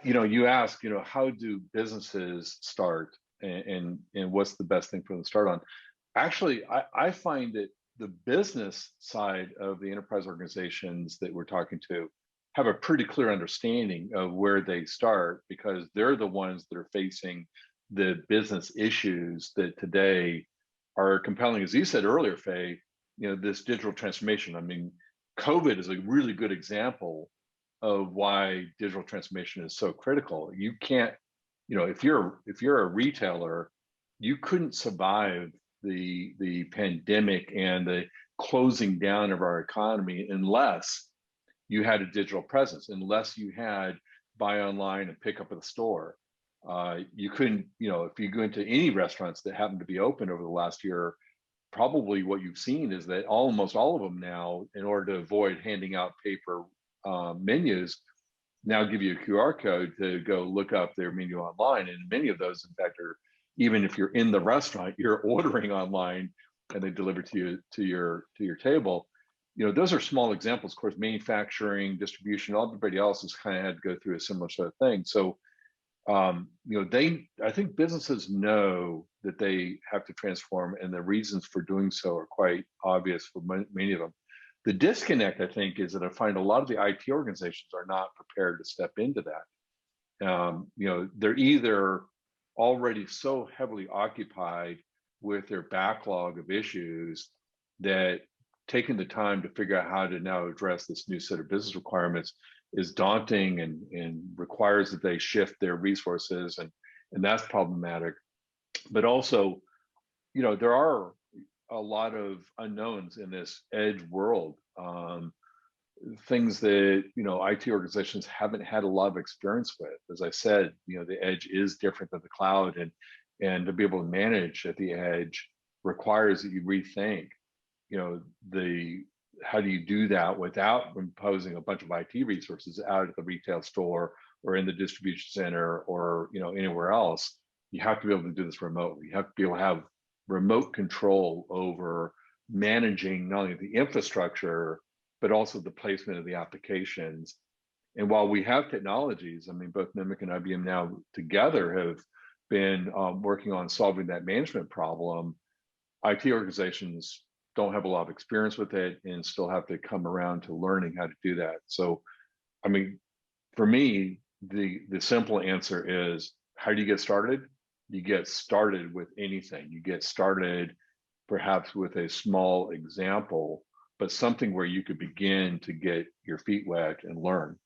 You ask, how do businesses start, and what's the best thing for them to start on? Actually, I find that the business side of the enterprise organizations that we're talking to have a pretty clear understanding of where they start, because they're the ones that are facing the business issues that today are compelling. As you said earlier, Fay, this digital transformation. I mean, COVID is a really good example of why digital transformation is so critical. You can't, if you're a retailer, you couldn't survive the pandemic and the closing down of our economy unless you had a digital presence, unless you had buy online and pick up at the store. You couldn't, if you go into any restaurants that happen to be open over the last year, probably what you've seen is that almost all of them now, in order to avoid handing out paper menus, now give you a QR code to go look up their menu online. And many of those, in fact, are, even if you're in the restaurant, you're ordering online and they deliver to you to your table. Those are small examples. Of course, manufacturing, distribution, everybody else has kind of had to go through a similar sort of thing. So, I think businesses know that they have to transform, and the reasons for doing so are quite obvious for many of them. The disconnect, I think, is that I find a lot of the IT organizations are not prepared to step into that. They're either already so heavily occupied with their backlog of issues that taking the time to figure out how to now address this new set of business requirements is daunting and requires that they shift their resources, and that's problematic. But also, there are a lot of unknowns in this edge world, things that IT organizations haven't had a lot of experience with. As I said, the edge is different than the cloud, and to be able to manage at the edge requires that you rethink how do you do that without imposing a bunch of IT resources out at the retail store or in the distribution center or anywhere else. You have to be able to do this remotely. You have to be able to have remote control over managing not only the infrastructure, but also the placement of the applications. And while we have technologies, I mean, both Mimik and IBM now together have been working on solving that management problem, IT organizations don't have a lot of experience with it and still have to come around to learning how to do that. So, I mean, for me, the simple answer is, how do you get started? You get started with anything. You get started perhaps with a small example, but something where you could begin to get your feet wet and learn.